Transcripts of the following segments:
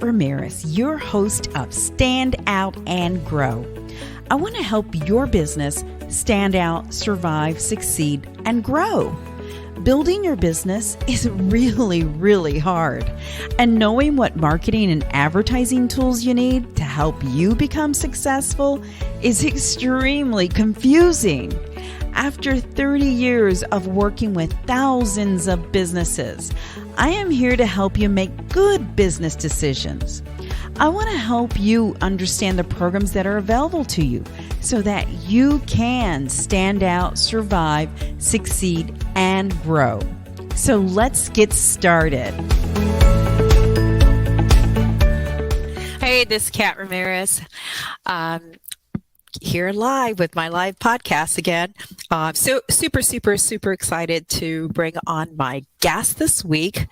Ramirez, your host of Stand Out and Grow. I want to help your business stand out, survive, succeed, and grow. Building your business is really, really hard. And knowing what marketing and advertising tools you need to help you become successful is extremely confusing. After 30 years of working with thousands of businesses, I am here to help you make good business decisions. I want to help you understand the programs that are available to you so that you can stand out, survive, succeed, and grow. So let's get started. Hey, this is Kat Ramirez. Here live with my live podcast again. So super excited to bring on my guest this week.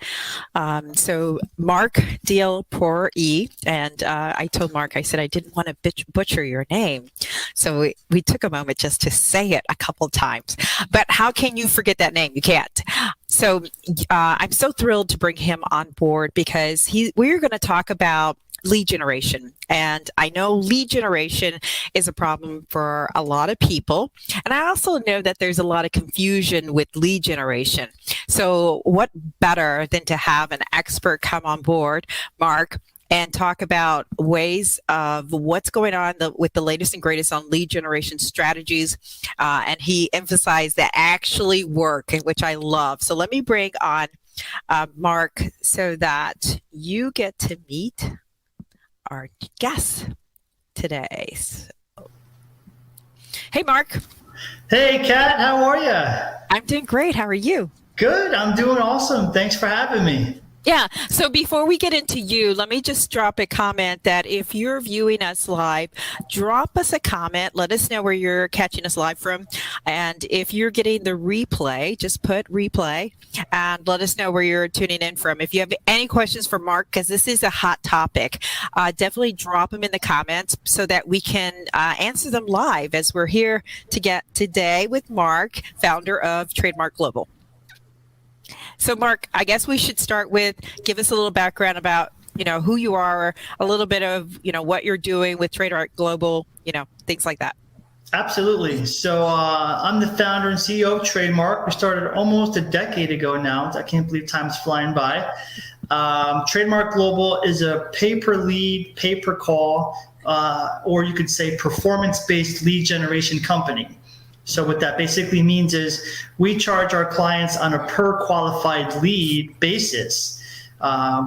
So Marc Del Priore, and I told Marc, I said I didn't want to butcher your name. So we took a moment just to say it a couple times. But how can you forget that name? You can't. So I'm so thrilled to bring him on board because we're going to talk about lead generation. And I know lead generation is a problem for a lot of people. And I also know that there's a lot of confusion with lead generation. So what better than to have an expert come on board, Marc, and talk about ways of what's going on with the latest and greatest on lead generation strategies. And he emphasized that actually work, which I love. So let me bring on Marc so that you get to meet our guest today. So, hey, Marc. Hey, Kat. How are you? I'm doing great. How are you? Good. I'm doing awesome. Thanks for having me. Yeah. So before we get into you, let me just drop a comment that if you're viewing us live, drop us a comment. Let us know where you're catching us live from. And if you're getting the replay, just put replay and let us know where you're tuning in from. If you have any questions for Marc, because this is a hot topic, definitely drop them in the comments so that we can answer them live as we're here today with Marc, founder of TradeMarc Global. So, Marc, I guess we should start with give us a little background about, who you are, a little bit of, what you're doing with TradeMarc Global, things like that. Absolutely. So I'm the founder and CEO of TradeMarc. We started almost a decade ago now. I can't believe time's flying by. TradeMarc Global is a pay-per-lead, pay-per-call, or you could say performance-based lead generation company. So what that basically means is we charge our clients on a per qualified lead basis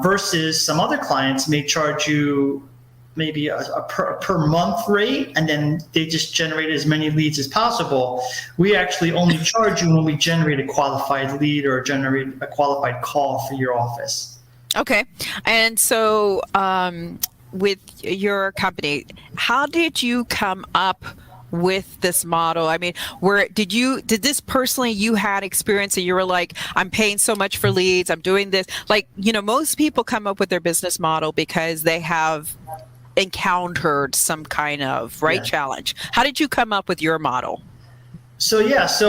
versus some other clients may charge you maybe a per month rate, and then they just generate as many leads as possible. We actually only charge you when we generate a qualified lead or generate a qualified call for your office. Okay. And so with your company, how did you come up with this model? I mean, did this personally, you had experience and you were like, I'm paying so much for leads, I'm doing this. Like, most people come up with their business model because they have encountered some kind of challenge. How did you come up with your model? So it's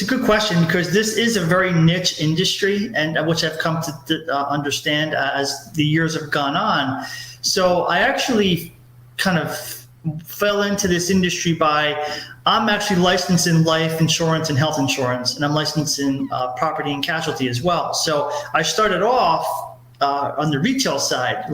a good question because this is a very niche industry, and which I've come to understand as the years have gone on. So I actually kind of fell into this industry I'm actually licensed in life insurance and health insurance, and I'm licensed in property and casualty as well. So I started off on the retail side,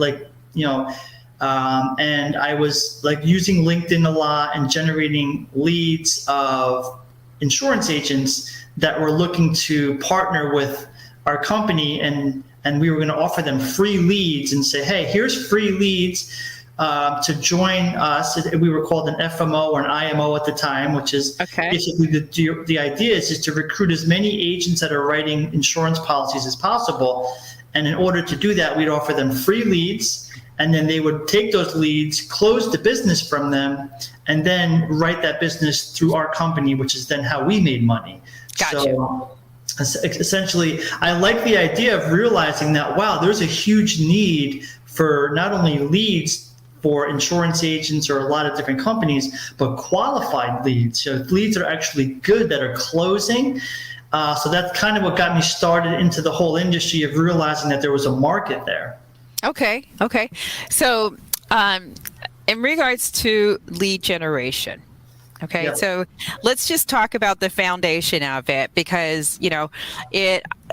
and I was using LinkedIn a lot and generating leads of insurance agents that were looking to partner with our company, and we were going to offer them free leads and say, hey, here's free leads to join us. We were called an FMO or an IMO at the time, which is basically the idea is to recruit as many agents that are writing insurance policies as possible. And in order to do that, we'd offer them free leads, and then they would take those leads, close the business from them, and then write that business through our company, which is then how we made money. Gotcha. So essentially, I like the idea of realizing that, wow, there's a huge need for not only leads for insurance agents or a lot of different companies, but qualified leads. So leads are actually good that are closing. So that's kind of what got me started into the whole industry of realizing that there was a market there. Okay. Okay. So, in regards to lead generation, okay, Yep. so let's just talk about the foundation of it because,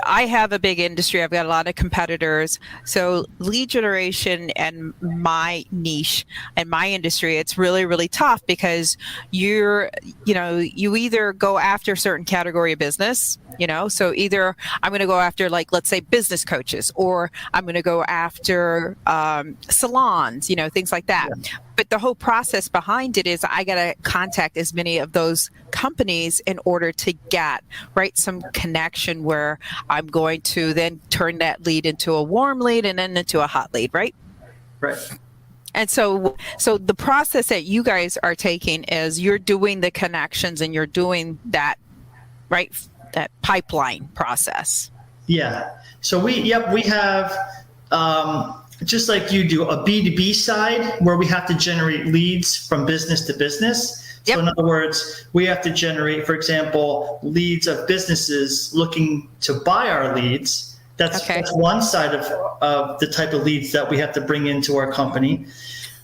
I have a big industry. I've got a lot of competitors. So lead generation and my niche and my industry, it's really, really tough because you either go after a certain category of business, so either I'm going to go after, like, let's say business coaches, or I'm going to go after salons, things like that. Yeah. But the whole process behind it is I got to contact as many of those companies in order to get some connection where I'm going to then turn that lead into a warm lead and then into a hot lead, right? Right. And so the process that you guys are taking is you're doing the connections and you're doing that, right? That pipeline process. Yeah. So we have, just like you do, a B2B side where we have to generate leads from business to business. So in other words, we have to generate, for example, leads of businesses looking to buy our leads. That's one side of the type of leads that we have to bring into our company.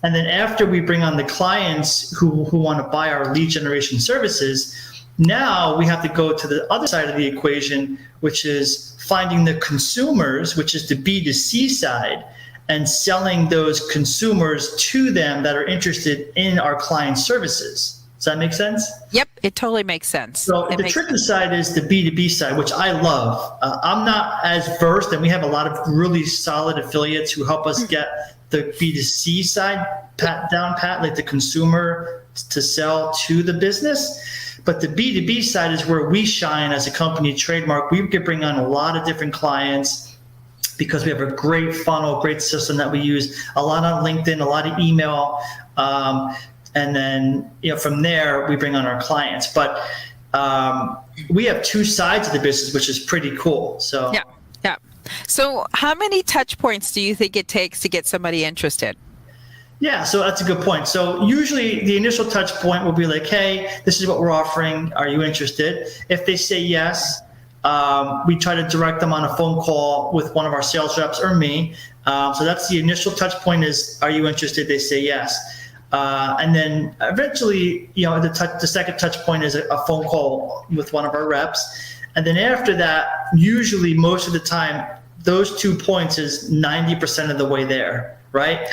And then after we bring on the clients who want to buy our lead generation services, now we have to go to the other side of the equation, which is finding the consumers, which is the B2C side, and selling those consumers to them that are interested in our client services. Does that make sense? Yep, it totally makes sense. So the tricky side is the B2B side, which I love. I'm not as versed, and we have a lot of really solid affiliates who help us get the B2C side down pat, like the consumer to sell to the business. But the B2B side is where we shine as a company, TradeMarc. We could bring on a lot of different clients because we have a great funnel, great system that we use, a lot on LinkedIn, a lot of email. And then, from there, we bring on our clients. But we have two sides of the business, which is pretty cool. So yeah. So how many touch points do you think it takes to get somebody interested? Yeah, so that's a good point. So usually the initial touch point will be like, hey, this is what we're offering. Are you interested? If they say yes, we try to direct them on a phone call with one of our sales reps or me. So that's the initial touch point is, are you interested? They say yes. And then eventually, the second touch point is a phone call with one of our reps. And then after that, usually most of the time, those 2 points is 90% of the way there, right?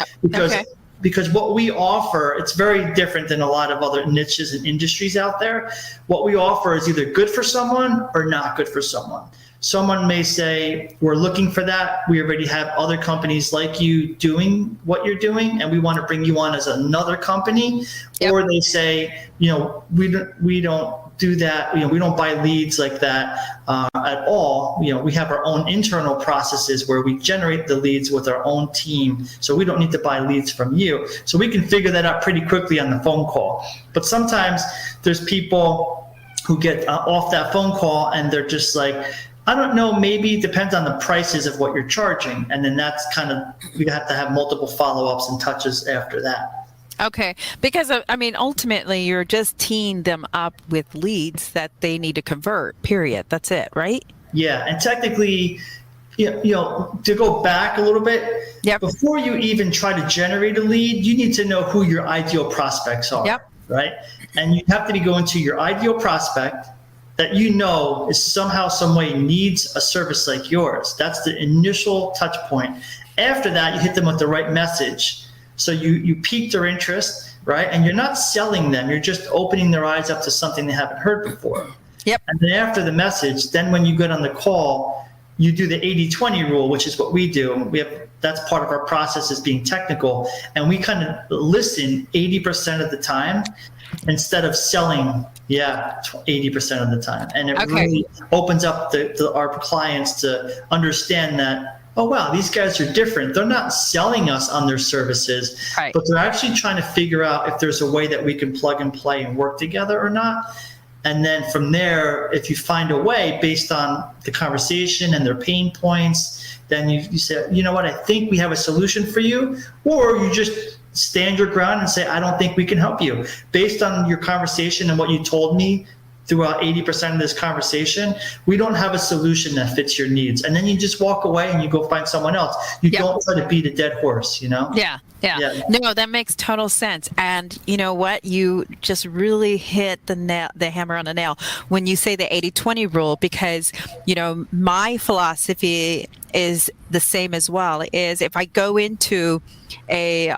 Because what we offer, it's very different than a lot of other niches and industries out there. What we offer is either good for someone or not good for someone. Someone may say, we're looking for that. We already have other companies like you doing what you're doing, and we want to bring you on as another company. Yep. Or they say, we don't do that. We don't buy leads like that at all. We have our own internal processes where we generate the leads with our own team. So we don't need to buy leads from you. So we can figure that out pretty quickly on the phone call. But sometimes there's people who get off that phone call and they're just like, I don't know, maybe it depends on the prices of what you're charging. And then that's we have to have multiple follow-ups and touches after that. Okay. Because, ultimately, you're just teeing them up with leads that they need to convert, period. That's it, right? Yeah. And technically, to go back a little bit, yep. Before you even try to generate a lead, you need to know who your ideal prospects are, yep. Right? And you have to go into your ideal prospect that is somehow, some way needs a service like yours. That's the initial touch point. After that, you hit them with the right message. So you pique their interest, right? And you're not selling them. You're just opening their eyes up to something they haven't heard before. Yep. And then after the message, then when you get on the call, you do the 80-20 rule, which is what we do. That's part of our process is being technical. And we kind of listen 80% of the time instead of selling 80% of the time. And it really opens up our clients to understand that, oh, wow, these guys are different. They're not selling us on their services, right, but they're actually trying to figure out if there's a way that we can plug and play and work together or not. And then from there, if you find a way based on the conversation and their pain points, then you say, you know what, I think we have a solution for you. Or you just stand your ground and say, I don't think we can help you. Based on your conversation and what you told me throughout 80% of this conversation, we don't have a solution that fits your needs. And then you just walk away and you go find someone else. You don't try to beat a dead horse, you know? Yeah. No, that makes total sense. And you know what? You just really hit the hammer on the nail when you say the 80-20 rule, because, you know, my philosophy is the same as well, is if I go into a,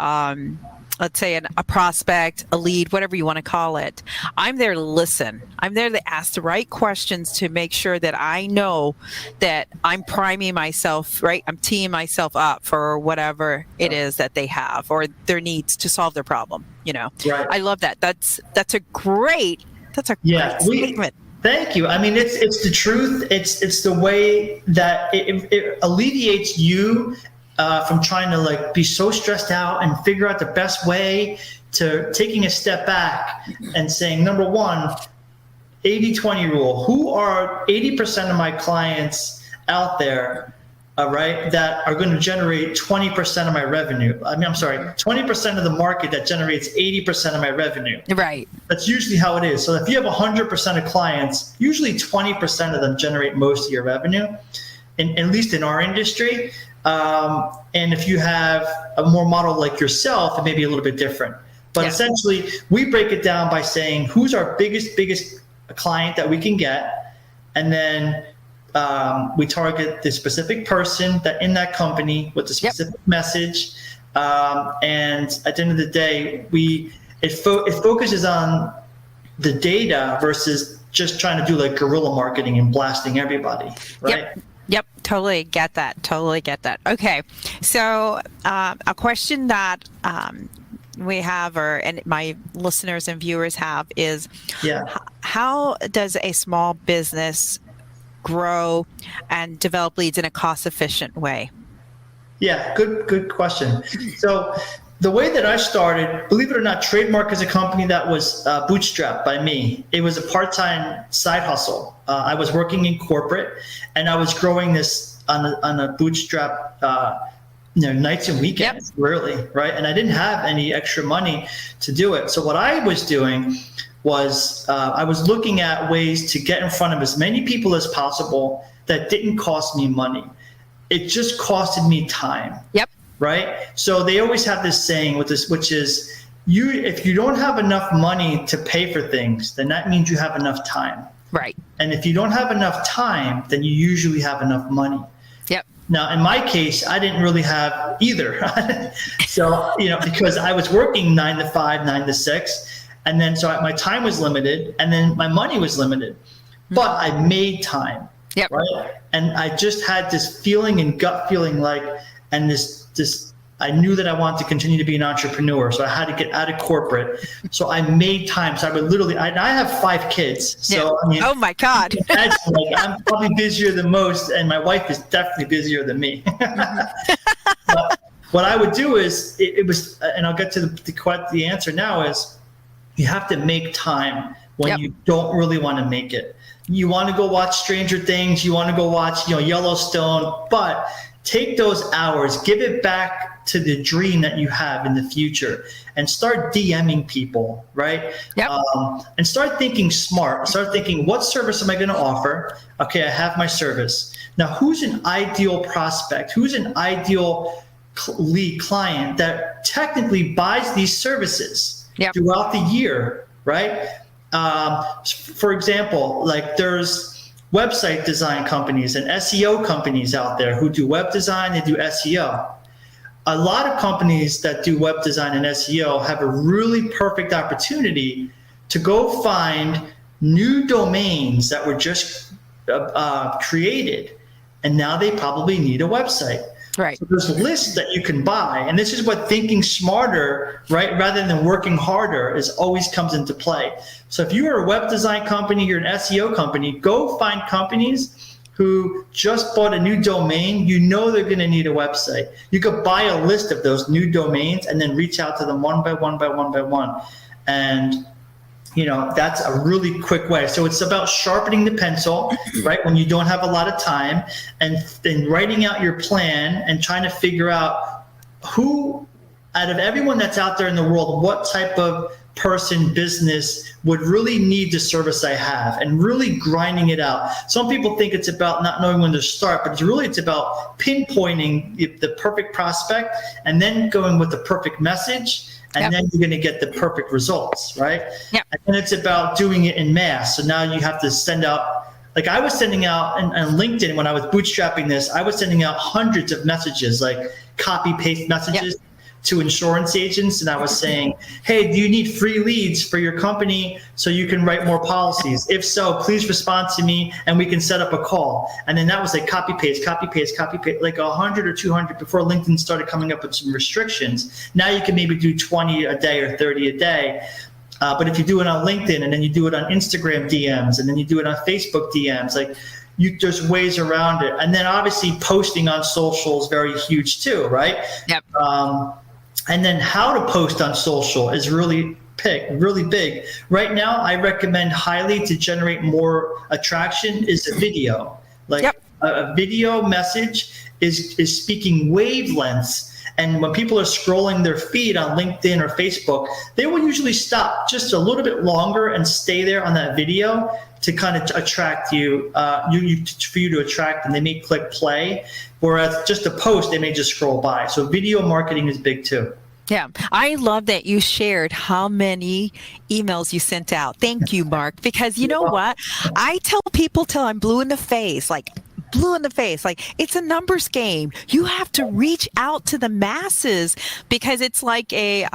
let's say a prospect, a lead, whatever you want to call it, I'm there to listen. I'm there to ask the right questions to make sure that I know that I'm priming myself, right? I'm teeing myself up for whatever it is that they have or their needs to solve their problem, you know? Right. I love that. That's a great statement. Thank you. I mean, it's the truth. It's the way that it alleviates you from trying to like be so stressed out and figure out the best way, to taking a step back and saying, number one, 80-20 rule. Who are 80% of my clients out there, right, that are going to generate 20% of my revenue? I mean, I'm sorry, 20% of the market that generates 80% of my revenue. Right. That's usually how it is. So if you have 100% of clients, usually 20% of them generate most of your revenue, at least in our industry. And if you have a more model like yourself, it may be a little bit different. But essentially, we break it down by saying who's our biggest client that we can get, and then we target the specific person that in that company with the specific message. And at the end of the day, it focuses on the data versus just trying to do like guerrilla marketing and blasting everybody, right? Yep. Totally get that. Okay. So a question that we have, and my listeners and viewers have, is how does a small business grow and develop leads in a cost-efficient way? Yeah, good question. So the way that I started, believe it or not, TradeMarc is a company that was bootstrapped by me. It was a part-time side hustle. I was working in corporate, and I was growing this on a bootstrap, nights and weekends, really, right? And I didn't have any extra money to do it. So what I was doing was I was looking at ways to get in front of as many people as possible that didn't cost me money. It just costed me time. Yep. Right? So they always have this saying with this, which is, if you don't have enough money to pay for things, then that means you have enough time. Right. And if you don't have enough time, then you usually have enough money. Yep. Now, in my case, I didn't really have either. So, because I was working 9 to 5, 9 to 6. And then, so my time was limited, and then my money was limited, but I made time. Yep. Right. And I just had this feeling and gut feeling and this, I knew that I wanted to continue to be an entrepreneur. So I had to get out of corporate. So I made time. So I would literally, I have 5 kids. So I mean, oh my God. I'm probably busier than most, and my wife is definitely busier than me. But what I would do is, it was, and I'll get to the answer now, is you have to make time when you don't really want to make it. You want to go watch Stranger Things, you want to go watch, Yellowstone, but take those hours, give it back to the dream that you have in the future, and start DMing people, right? Yep. And start thinking smart. Start thinking, what service am I going to offer? Okay, I have my service. Now, who's an ideal prospect? Who's an ideal lead client that technically buys these services throughout the year, right? For example, like there's website design companies and SEO companies out there who do web design, they do SEO. A lot of companies that do web design and SEO have a really perfect opportunity to go find new domains that were just created, and now they probably need a website. Right. So there's lists that you can buy, and this is what thinking smarter, right, rather than working harder, always comes into play. So if you are a web design company, you're an SEO company, go find companies who just bought a new domain. They're going to need a website. You could buy a list of those new domains and then reach out to them one by one by one by one, and that's a really quick way. So it's about sharpening the pencil, right, when you don't have a lot of time, and then writing out your plan and trying to figure out who out of everyone that's out there in the world, what type of person, business would really need the service I have, and really grinding it out. Some people think it's about not knowing when to start, but it's about pinpointing the perfect prospect and then going with the perfect message. And then you're going to get the perfect results, right? Yep. And then it's about doing it in mass. So now you have to send out, like I was sending out on LinkedIn when I was bootstrapping this, I was sending out hundreds of messages, like copy paste messages to insurance agents. And I was saying, hey, do you need free leads for your company so you can write more policies? If so, please respond to me and we can set up a call. And then that was like copy paste, like 100 or 200 before LinkedIn started coming up with some restrictions. Now you can maybe do 20 a day or 30 a day. But if you do it on LinkedIn and then you do it on Instagram DMs and then you do it on Facebook DMs, like there's ways around it. And then obviously posting on social is very huge too, right? Yep. And then how to post on social is really big. Right now, I recommend highly to generate more attraction is a video. Like a video message is speaking wavelengths. And when people are scrolling their feed on LinkedIn or Facebook, they will usually stop just a little bit longer and stay there on that video to kind of attract you, for you to attract them. They may click play, whereas just a post, they may just scroll by. So video marketing is big too. Yeah, I love that you shared how many emails you sent out. Thank you, Mark, because you know what? I tell people till I'm blue in the face, like it's a numbers game. You have to reach out to the masses because it's like a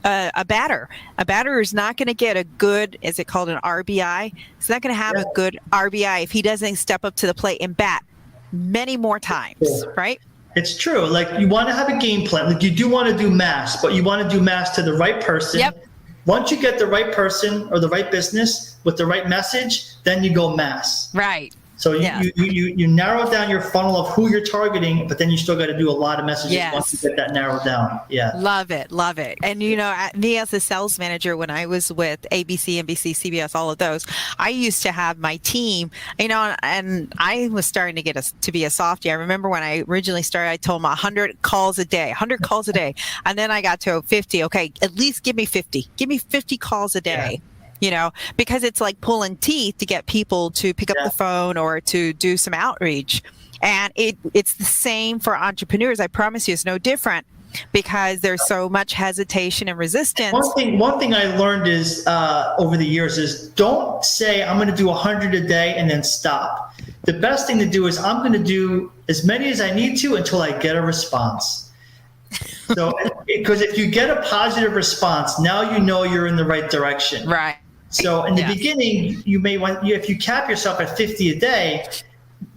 batter. A batter is not going to get a good, is it called an RBI? He's not going to have a good RBI if he doesn't step up to the plate and bat many more times, right? It's true. Like you want to have a game plan. Like you do want to do mass, but you want to do mass to the right person. Yep. Once you get the right person or the right business with the right message, then you go mass. Right. So you narrow down your funnel of who you're targeting, but then you still got to do a lot of messages once you get that narrowed down. Yeah. Love it. And, you know, me as a sales manager, when I was with ABC, NBC, CBS, all of those, I used to have my team, you know, and I was starting to get to be a softie. I remember when I originally started, I told them 100 calls a day. And then I got to 50. Okay, at least give me 50. Give me 50 calls a day. Yeah. You know, because it's like pulling teeth to get people to pick up the phone or to do some outreach. And it's the same for entrepreneurs. I promise you it's no different because there's so much hesitation and resistance. One thing I learned is over the years is don't say I'm going to do 100 a day and then stop. The best thing to do is I'm going to do as many as I need to until I get a response. So because if you get a positive response, now you know you're in the right direction. Right. So in the beginning, you may want, if you cap yourself at 50 a day,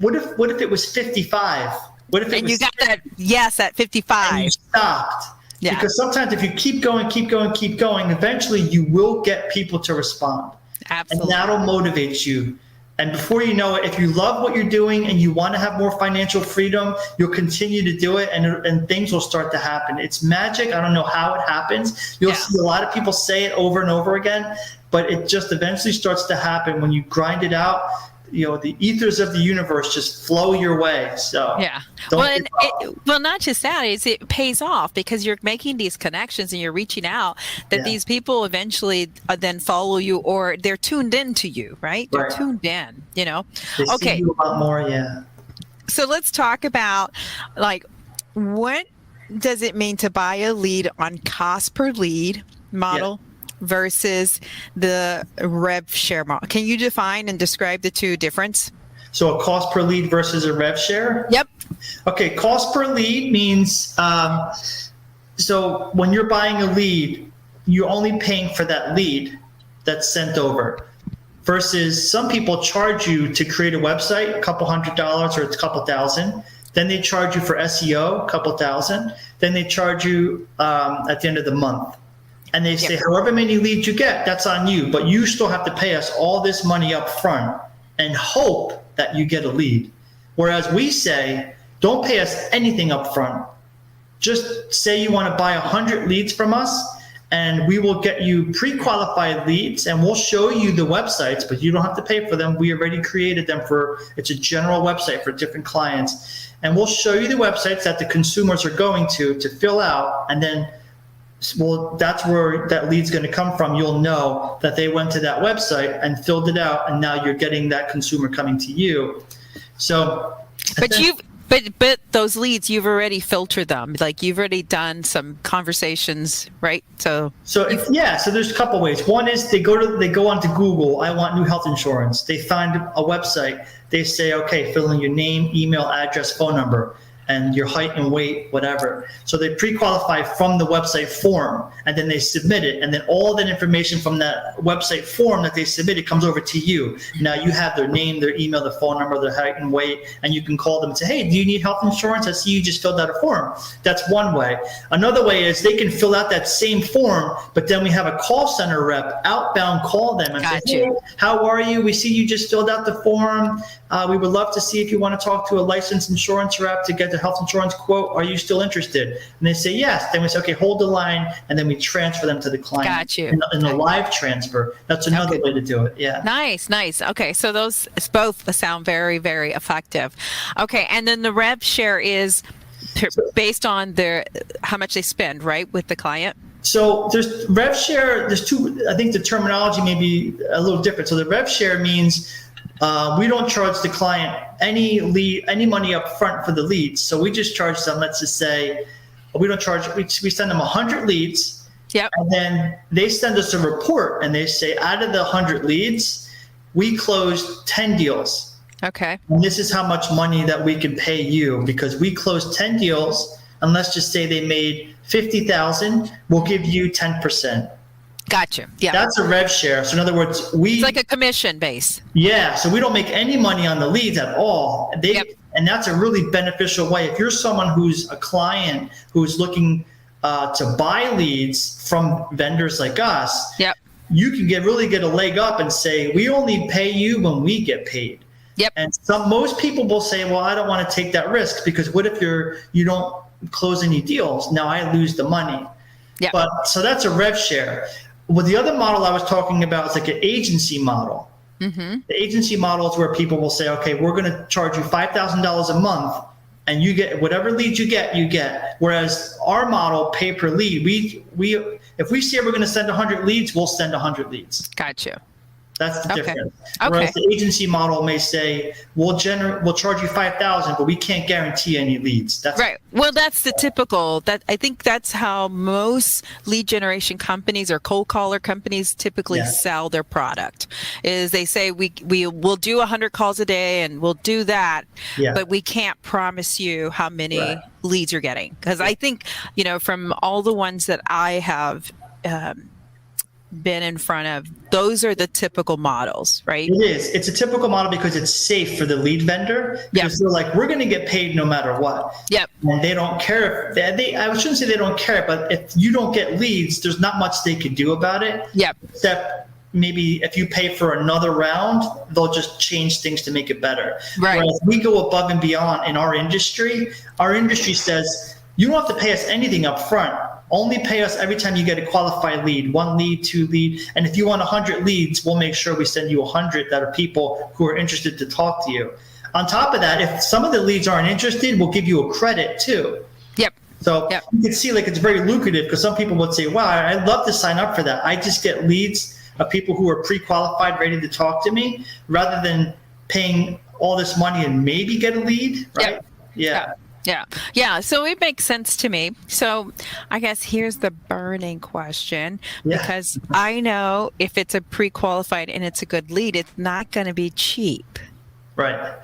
what if it was 55? What if you got that at 55? And you stopped. Yeah. Because sometimes if you keep going, eventually you will get people to respond. Absolutely. And that'll motivate you. And before you know it, if you love what you're doing and you want to have more financial freedom, you'll continue to do it and things will start to happen. It's magic. I don't know how it happens. You'll see a lot of people say it over and over again, but it just eventually starts to happen when you grind it out. You know, the ethers of the universe just flow your way. So well, not just that, it pays off because you're making these connections and you're reaching out that these people eventually then follow you or they're tuned in to you, right? They're tuned in, you know. They see you a lot more, So let's talk about like what does it mean to buy a lead on cost per lead model? Versus the rev share model. Can you define and describe the two difference? So a cost per lead versus a rev share? Yep. Okay, cost per lead means, so when you're buying a lead, you're only paying for that lead that's sent over. Versus some people charge you to create a website, a couple $100 or a couple thousand. Then they charge you for SEO, a couple thousand. Then they charge you at the end of the month. And they say, however many leads you get, that's on you. But you still have to pay us all this money up front and hope that you get a lead. Whereas we say, don't pay us anything up front. Just say you want to buy 100 leads from us and we will get you pre-qualified leads, and we'll show you the websites, but you don't have to pay for them. We already created them it's a general website for different clients. And we'll show you the websites that the consumers are going to fill out. And then, well, that's where that lead's going to come from. You'll know that they went to that website and filled it out, and now you're getting that consumer coming to you. So, But those leads, you've already filtered them. Like, you've already done some conversations, right? So there's a couple ways. One is they go onto Google. I want new health insurance. They find a website. They say, okay, fill in your name, email, address, phone number, and your height and weight, whatever. So they pre-qualify from the website form, and then they submit it. And then all that information from that website form that they submitted comes over to you. Now you have their name, their email, their phone number, their height and weight, and you can call them and say, hey, do you need health insurance? I see you just filled out a form. That's one way. Another way is they can fill out that same form, but then we have a call center rep outbound call them and say, hey, how are you? We see you just filled out the form. We would love to see if you want to talk to a licensed insurance rep to get the health insurance quote. Are you still interested? And they say yes. Then we say, okay, hold the line, and then we transfer them to the client. Got you. In a live transfer. That's another way to do it. Yeah. Nice. Okay, so those both sound very, very effective. Okay, and then the rev share is based on how much they spend, right, with the client? So there's rev share. There's two. I think the terminology may be a little different. So the rev share means we don't charge the client any money up front for the leads. So we just charge them, let's just say, we send them 100 leads. Yep. And then they send us a report, and they say, out of the 100 leads, we closed 10 deals. Okay. And this is how much money that we can pay you, because we closed 10 deals, and let's just say they made $50,000, we'll give you 10%. Gotcha. Yeah. That's a rev share. So in other words, it's like a commission base. Yeah. So we don't make any money on the leads at all. And that's a really beneficial way. If you're someone who's a client who's looking to buy leads from vendors like us, yep, you can really get a leg up and say, we only pay you when we get paid. Yep. And most people will say, well, I don't want to take that risk, because what if you don't close any deals? Now I lose the money. Yeah. But so that's a rev share. Well, the other model I was talking about is like an agency model. Mm-hmm. The agency model is where people will say, okay, we're going to charge you $5,000 a month, and you get whatever leads you get. Whereas our model, pay per lead, if we say we're going to send 100 leads, we'll send 100 leads. Gotcha. That's the difference. Okay. Whereas the agency model may say, we'll charge you $5,000, but we can't guarantee any leads. That's right. Well, that's the typical. I think that's how most lead generation companies or cold caller companies typically sell their product. Is they say we will do 100 calls a day, and we'll do that, but we can't promise you how many leads you're getting. Because I think, from all the ones that I have been in front of, those are the typical models, right? It is. It's a typical model because it's safe for the lead vendor. Because they're like, we're going to get paid no matter what. Yep. And they don't care. I shouldn't say they don't care, but if you don't get leads, there's not much they could do about it. Yep. Except maybe if you pay for another round, they'll just change things to make it better. Right. Whereas we go above and beyond in our industry. Our industry says, you don't have to pay us anything up front. Only pay us every time you get a qualified lead, 1 lead, 2 lead. And if you want 100 leads, we'll make sure we send you 100 that are people who are interested to talk to you. On top of that, if some of the leads aren't interested, we'll give you a credit too. Yep. So you can see it's very lucrative, because some people would say, wow, I'd love to sign up for that. I just get leads of people who are pre-qualified, ready to talk to me, rather than paying all this money and maybe get a lead, right? Yep. Yeah. So it makes sense to me. So I guess here's the burning question, because I know if it's a pre-qualified and it's a good lead, it's not going to be cheap. Right.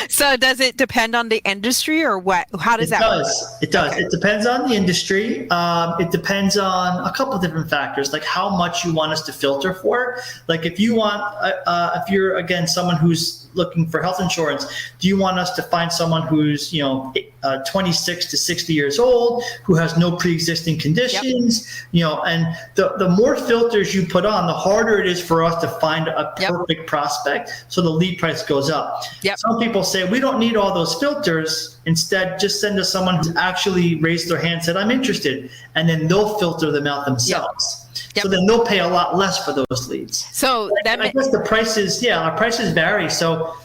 So does it depend on the industry, or what? How does that work? It does. Okay. It depends on the industry. It depends on a couple of different factors, like how much you want us to filter for. Like if you want, if you're, again, someone who's looking for health insurance, do you want us to find someone who's 26 to 60 years old, who has no pre-existing conditions? And the more filters you put on, the harder it is for us to find a perfect prospect, so the lead price goes up. Yep. Some people say, we don't need all those filters. Instead, just send us someone who actually raised their hand, said, I'm interested. And then they'll filter them out themselves. Yep. So then they'll pay a lot less for those leads. So I guess the prices, our prices vary. So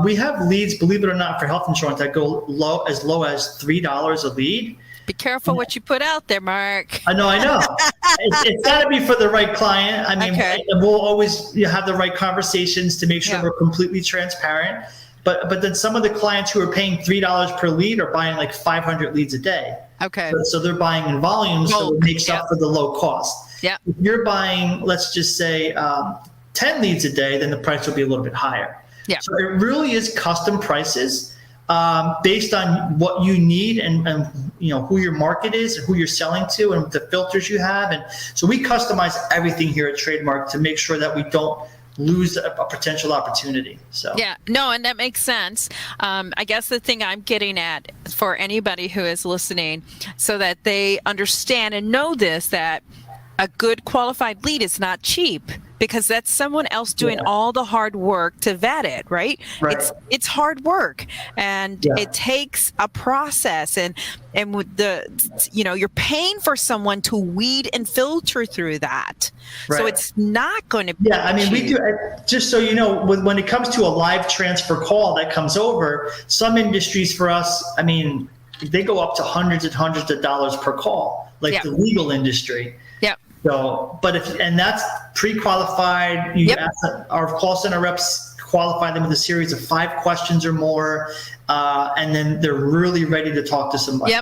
we have leads, believe it or not, for health insurance that go low as $3 a lead. Be careful what you put out there, Mark. I know. It's got to be for the right client. I mean, we'll always have the right conversations to make sure we're completely transparent. But then some of the clients who are paying $3 per lead are buying like 500 leads a day. Okay. So they're buying in volume, so it makes up for the low cost. Yeah. If you're buying, let's just say, 10 leads a day, then the price will be a little bit higher. Yeah. So it really is custom prices. Based on what you need and who your market is, who you're selling to, and the filters you have. And so we customize everything here at TradeMarc to make sure that we don't lose a potential opportunity. So and that makes sense. I guess the thing I'm getting at for anybody who is listening, so that they understand and know this, that a good qualified lead is not cheap, because that's someone else doing all the hard work to vet it, right? It's hard work, and it takes a process, and with you're paying for someone to weed and filter through that. So it's not going to be cheap. We do, just so you know, when it comes to a live transfer call that comes over, some industries for us, they go up to hundreds and hundreds of dollars per call, like the legal industry. So, and that's pre-qualified. Our call center reps qualify them with a series of 5 questions or more, and then they're really ready to talk to somebody.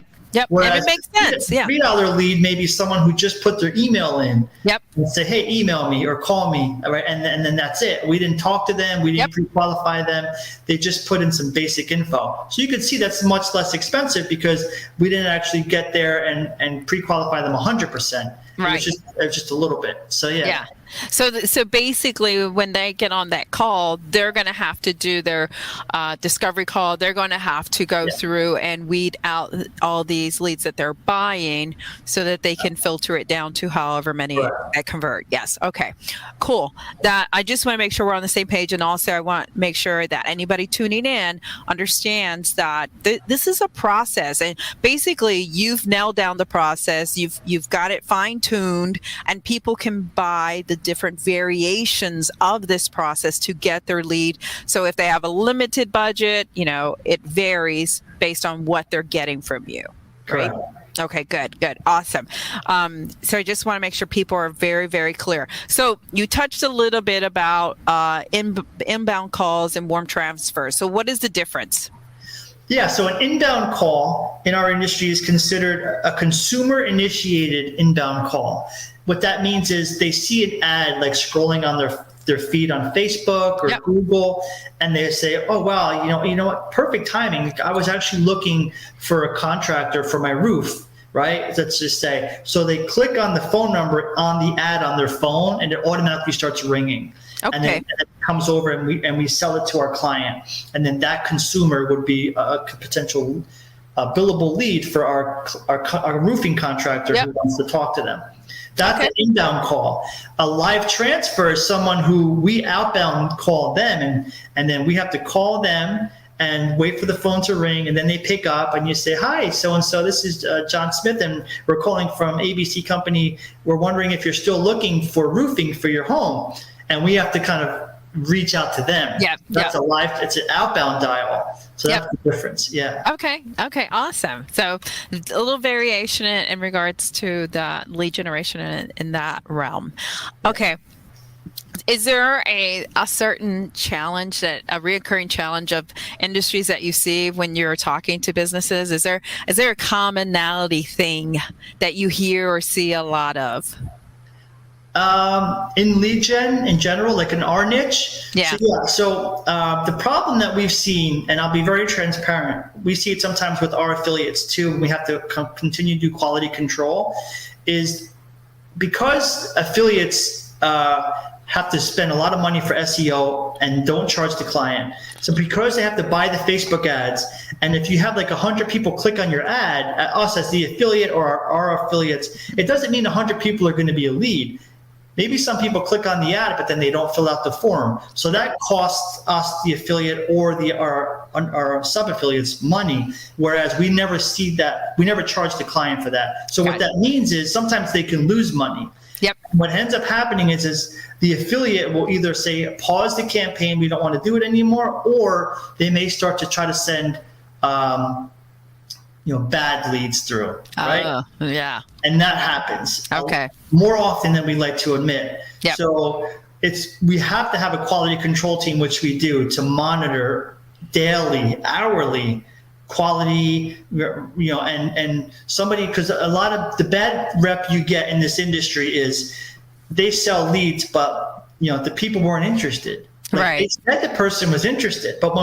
Whereas and it makes sense. $3 lead may be someone who just put their email in and say, hey, email me or call me, right? And then that's it. We didn't talk to them. We didn't pre-qualify them. They just put in some basic info. So you can see that's much less expensive because we didn't actually get there and pre-qualify them 100%. Right. It was just a little bit. So So basically, when they get on that call, they're going to have to do their discovery call. They're going to have to go through and weed out all these leads that they're buying, so that they can filter it down to however many that convert. Yes. Okay. Cool. That I just want to make sure we're on the same page, and also I want to make sure that anybody tuning in understands that this is a process, and basically you've nailed down the process. You've got it fine-tuned, and people can buy the different variations of this process to get their lead. So if they have a limited budget, it varies based on what they're getting from you. Great. Okay, good. Awesome. So I just want to make sure people are very, very clear. So you touched a little bit about inbound calls and warm transfers. So what is the difference? So an inbound call in our industry is considered a consumer-initiated inbound call. What that means is they see an ad like scrolling on their feed on Facebook or Google, and they say, oh, wow, you know what, perfect timing. I was actually looking for a contractor for my roof, right? Let's just say. So they click on the phone number on the ad on their phone, and it automatically starts ringing. Okay. And then it comes over, and we sell it to our client. And then that consumer would be a potential billable lead for our roofing contractor who wants to talk to them. That's an inbound call. A live transfer is someone who we outbound call them, and then we have to call them and wait for the phone to ring, and then they pick up, and you say, hi, so-and-so, this is John Smith, and we're calling from ABC Company. We're wondering if you're still looking for roofing for your home. And we have to kind of reach out to them. That's it's an outbound dial. So that's the difference. Okay, awesome. So a little variation in regards to the lead generation in that realm. Okay. Is there a certain challenge, a reoccurring challenge of industries that you see when you're talking to businesses? Is there a commonality thing that you hear or see a lot of? In lead gen in general, like in our niche. So the problem that we've seen, and I'll be very transparent, we see it sometimes with our affiliates too, and we have to continue to do quality control, is because affiliates have to spend a lot of money for SEO and don't charge the client. So because they have to buy the Facebook ads, and if you have like 100 people click on your ad, us as the affiliate or our affiliates, it doesn't mean 100 people are going to be a lead. maybe some people click on the ad, but then they don't fill out the form. So that costs us, the affiliate or our sub-affiliates, money, whereas we never see that. We never charge the client for that. So what that means is sometimes they can lose money. Yep. What ends up happening is the affiliate will either say, pause the campaign, we don't want to do it anymore, or they may start to try to send bad leads through, right? Yeah. And that happens more often than we like to admit. Yep. So we have to have a quality control team, which we do, to monitor daily, hourly quality, and somebody, because a lot of the bad rep you get in this industry is they sell leads, but the people weren't interested. They said the person was interested, but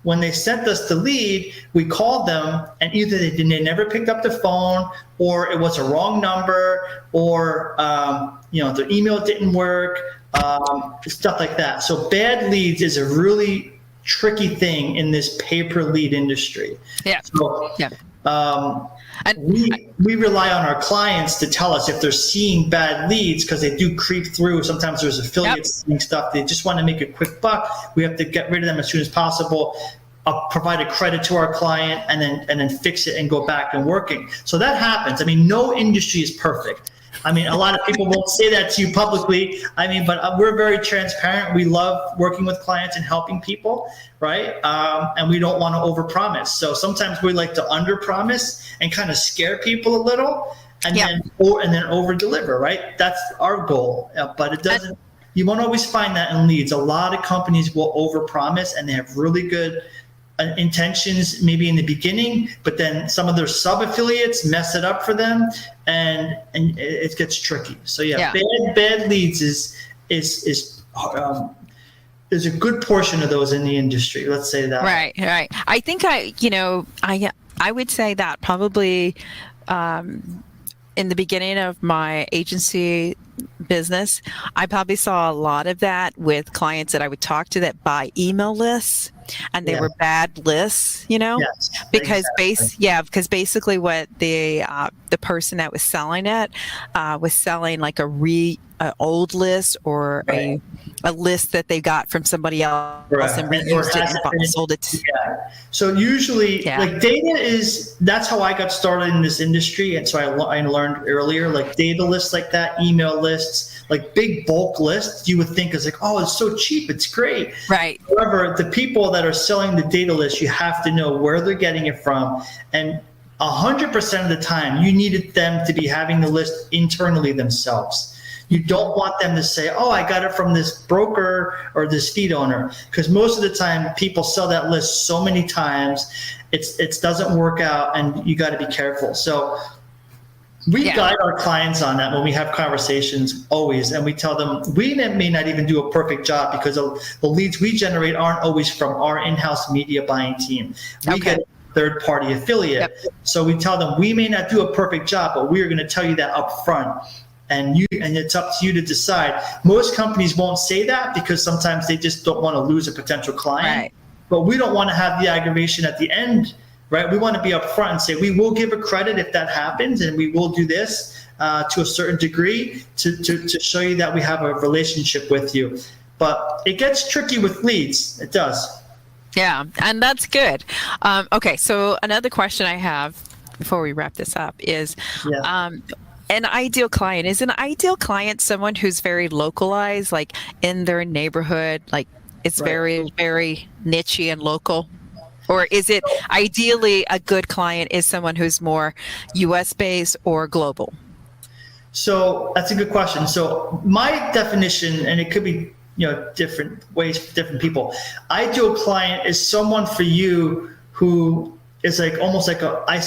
when they sent us the lead, we called them, and either they never picked up the phone, or it was a wrong number, or their email didn't work, stuff like that. So bad leads is a really tricky thing in this pay-per-lead industry. Yeah. So, we rely on our clients to tell us if they're seeing bad leads, because they do creep through. Sometimes there's affiliates seeing stuff. They just want to make a quick buck. We have to get rid of them as soon as possible, provide a credit to our client, and then fix it and go back and working. So that happens. I mean, no industry is perfect. I mean, a lot of people won't say that to you publicly. I mean, but we're very transparent. We love working with clients and helping people, right? And we don't want to overpromise. So sometimes we like to underpromise and kind of scare people a little, and then over deliver, right? That's our goal. But it doesn't. You won't always find that in leads. A lot of companies will overpromise, and they have really good intentions maybe in the beginning, but then some of their sub-affiliates mess it up for them, and it gets tricky. So bad leads is there's a good portion of those in the industry. Let's say that. Right. I think I would say that probably in the beginning of my agency business, I probably saw a lot of that with clients that I would talk to that buy email lists, and they were bad lists, because because basically what the person that was selling it was selling like a old list, or a list that they got from somebody else and reused it and sold it. So usually, like that's how I got started in this industry. And so I learned earlier, like data lists like that, email lists, like big bulk lists, you would think is like, oh, it's so cheap, it's great. Right. However, the people that are selling the data list, you have to know where they're getting it from. And 100% of the time, you needed them to be having the list internally themselves. You don't want them to say, oh, I got it from this broker or this feed owner, because most of the time people sell that list so many times, it doesn't work out, and you got to be careful. So we guide our clients on that when we have conversations always, and we tell them we may not even do a perfect job, because the leads we generate aren't always from our in-house media buying team. We get a third-party affiliate. So we tell them we may not do a perfect job, but we are going to tell you that up front. And it's up to you to decide. Most companies won't say that, because sometimes they just don't want to lose a potential client. Right. But we don't want to have the aggravation at the end, right? We want to be upfront and say, we will give a credit if that happens, and we will do this to a certain degree to show you that we have a relationship with you. But it gets tricky with leads. It does. Yeah, and that's good. Okay, so another question I have before we wrap this up is, an ideal client. Is an ideal client someone who's very localized, like in their neighborhood, like it's very, very niche-y and local? Or is it ideally a good client is someone who's more US based or global? So that's a good question. So my definition, and it could be different ways for different people. Ideal client is someone for you who is like almost like when I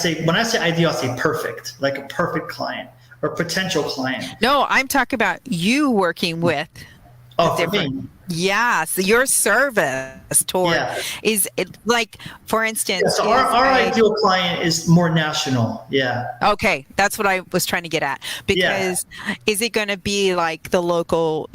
say ideal, I say perfect, like a perfect client or potential client. No, I'm talking about you working with. Oh, for me. Yes, your service toward is it, like, for instance. So our ideal client is more national. Yeah. Okay, that's what I was trying to get at. Because is it going to be like the local,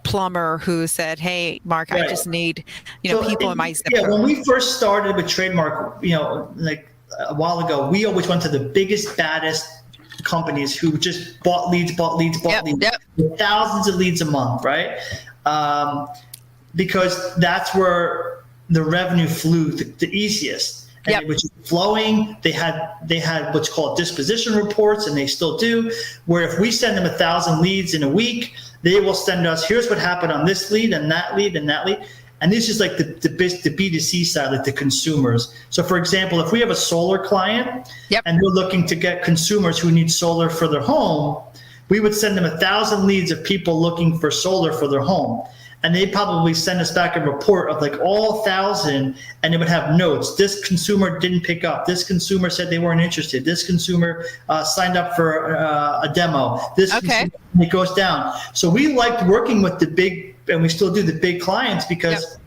plumber who said, "Hey, Mark, I just need, people in my zip code." When we first started with TradeMarc, like a while ago, we always went to the biggest, baddest companies who just bought leads. thousands of leads a month, right? Because that's where the revenue flew the easiest. And Yep. it was flowing. They had what's called disposition reports, and they still do, where if we send them 1,000 leads in a week, they will send us, here's what happened on this lead and that lead and that lead. And this is like the B2C side, like the consumers. So for example, if we have a solar client Yep. and we're looking to get consumers who need solar for their home, we would send them 1,000 leads of people looking for solar for their home. And they probably send us back a report of like all 1,000, and it would have notes. This consumer didn't pick up. This consumer said they weren't interested. This consumer signed up for a demo. This Okay. consumer, it goes down. So we liked working with the big, and we still do, the big clients because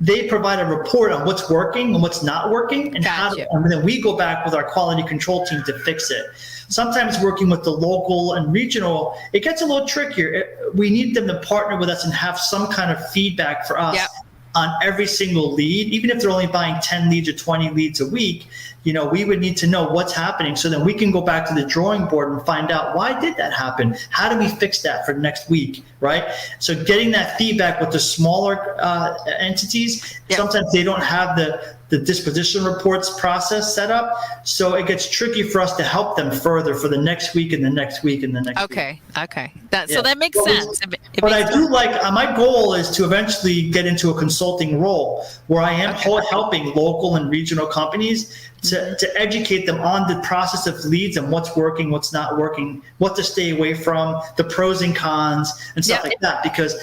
they provide a report on what's working and what's not working, and and then we go back with our quality control team to fix it. Sometimes working with the local and regional, it gets a little trickier. We need them to partner with us and have some kind of feedback for us on every single lead, even if they're only buying 10 leads or 20 leads a week. We would need to know what's happening, so then we can go back to the drawing board and find out, why did that happen? How do we fix that for next week, right? So getting that feedback with the smaller entities, sometimes they don't have the disposition reports process set up, so it gets tricky for us to help them further for the next week and the next week and the next week. Okay. So that makes sense. But I do like, my goal is to eventually get into a consulting role where I am helping local and regional companies to educate them on the process of leads and what's working, what's not working, what to stay away from, the pros and cons and stuff like that, because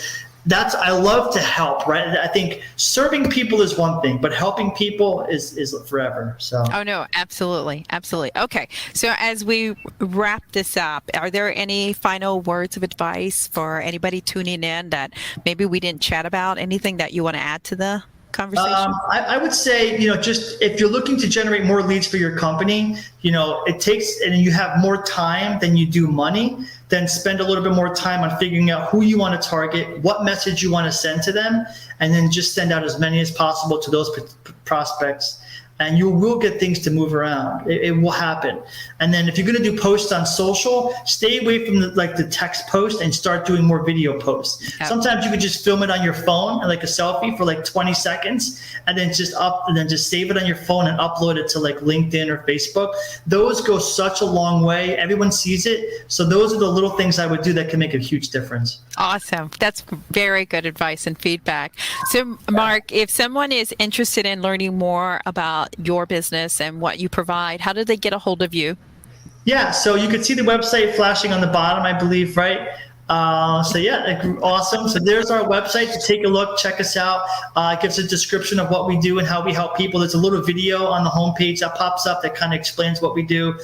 I love to help, right? I think serving people is one thing, but helping people is forever. So. Oh no, absolutely. Okay. So as we wrap this up, are there any final words of advice for anybody tuning in that maybe we didn't chat about? Anything that you want to add to the conversation? I would say, just if you're looking to generate more leads for your company, it takes, and you have more time than you do money, then spend a little bit more time on figuring out who you want to target, what message you want to send to them, and then just send out as many as possible to those prospects. And you will get things to move around. It will happen. And then if you're going to do posts on social, stay away from the text post and start doing more video posts. Okay. Sometimes you can just film it on your phone and like a selfie for like 20 seconds, and then just save it on your phone and upload it to like LinkedIn or Facebook. Those go such a long way. Everyone sees it. So those are the little things I would do that can make a huge difference. Awesome. That's very good advice and feedback. So Marc, if someone is interested in learning more about your business and what you provide, how do they get a hold of you? Yeah, so you can see the website flashing on the bottom, I believe, right? Awesome. So there's our website to take a look, check us out. It gives a description of what we do and how we help people. There's a little video on the homepage that pops up that kind of explains what we do.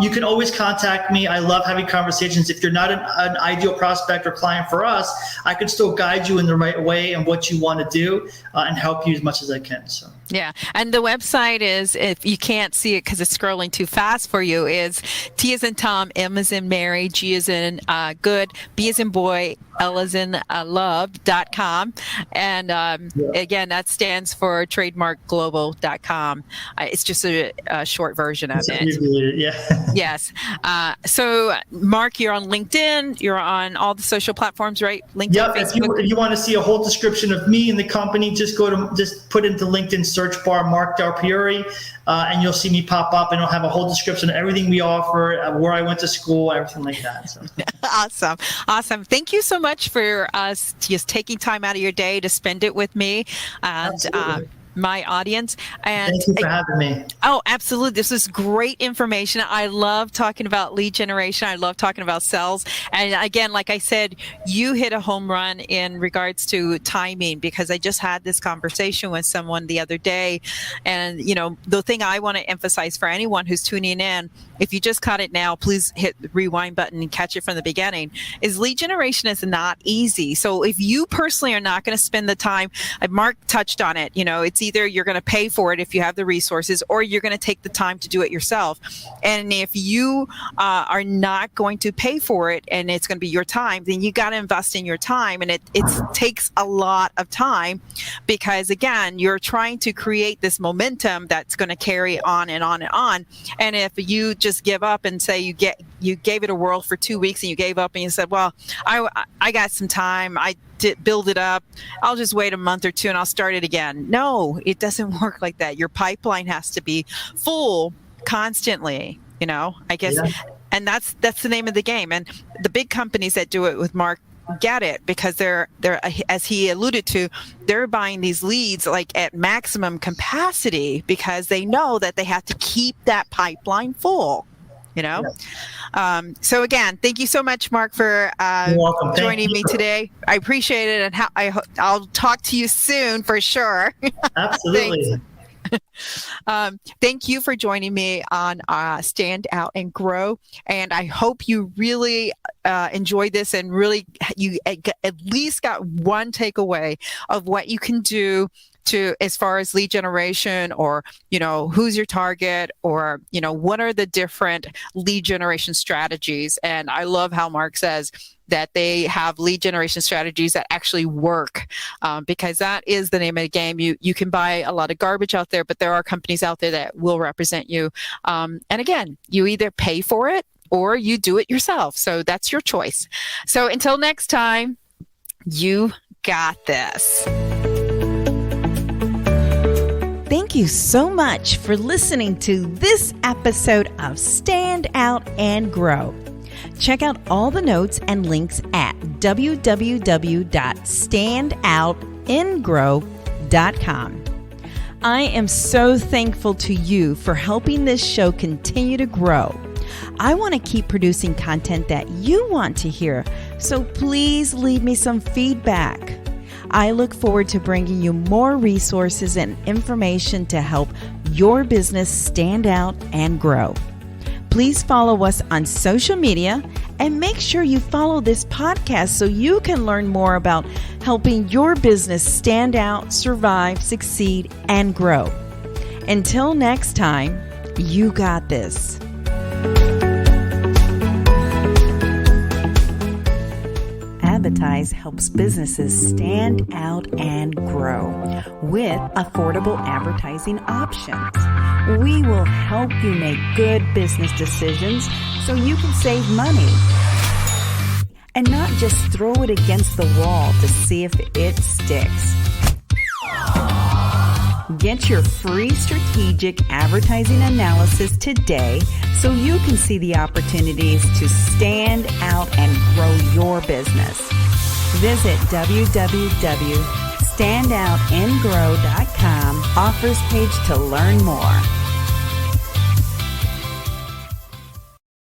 You can always contact me. I love having conversations. If you're not an ideal prospect or client for us, I can still guide you in the right way and what you want to do and help you as much as I can. So. Yeah. And the website is, if you can't see it because it's scrolling too fast for you, is T as in Tom, M as in Mary, G as in good, B as in boy, L as in love.com. And again, that stands for TradeMarcGlobal.com. It's just a short version of it. Yeah. Yes. So Marc, you're on LinkedIn. You're on all the social platforms, right? LinkedIn, yep. Facebook. If you want to see a whole description of me and the company, just put into LinkedIn search bar Marc Del Priore, and you'll see me pop up, and it'll have a whole description of everything we offer, where I went to school, everything like that. So. Awesome. Thank you so much for just taking time out of your day to spend it with me and my audience. And thank you for having me. Oh, absolutely. This is great information. I love talking about lead generation. I love talking about sales. And again, like I said, you hit a home run in regards to timing, because I just had this conversation with someone the other day. And, the thing I want to emphasize for anyone who's tuning in, if you just caught it now, please hit the rewind button and catch it from the beginning, is lead generation is not easy. So if you personally are not going to spend the time, Marc touched on it, it's either you're going to pay for it if you have the resources, or you're going to take the time to do it yourself. And if you are not going to pay for it and it's going to be your time, then you got to invest in your time. And it takes a lot of time, because again, you're trying to create this momentum that's going to carry on and on and on. And if you just give up and say you you gave it a whirl for 2 weeks and you gave up and you said, well, I got some time. I did build it up. I'll just wait a month or two and I'll start it again. No, it doesn't work like that. Your pipeline has to be full constantly, I guess. Yeah. And that's the name of the game. And the big companies that do it with Marc get it, because they're as he alluded to, they're buying these leads like at maximum capacity because they know that they have to keep that pipeline full. So again, thank you so much, Marc, for joining me today. I appreciate it, and I'll talk to you soon for sure. Absolutely. Thank you for joining me on Stand Out and Grow. And I hope you really enjoyed this and really you at least got one takeaway of what you can do to, as far as lead generation, or, who's your target, or, what are the different lead generation strategies. And I love how Marc says that they have lead generation strategies that actually work, because that is the name of the game. You can buy a lot of garbage out there, but there are companies out there that will represent you. And again, you either pay for it or you do it yourself. So that's your choice. So until next time, you got this. Thank you so much for listening to this episode of Stand Out and Grow. Check out all the notes and links at www.standoutandgrow.com. I am so thankful to you for helping this show continue to grow. I want to keep producing content that you want to hear, so please leave me some feedback. I look forward to bringing you more resources and information to help your business stand out and grow. Please follow us on social media and make sure you follow this podcast so you can learn more about helping your business stand out, survive, succeed, and grow. Until next time, you got this. Advertise helps businesses stand out and grow with affordable advertising options. We will help you make good business decisions so you can save money and not just throw it against the wall to see if it sticks. Get your free strategic advertising analysis today so you can see the opportunities to stand out and grow your business. Visit www.standoutandgrow.com offers page to learn more.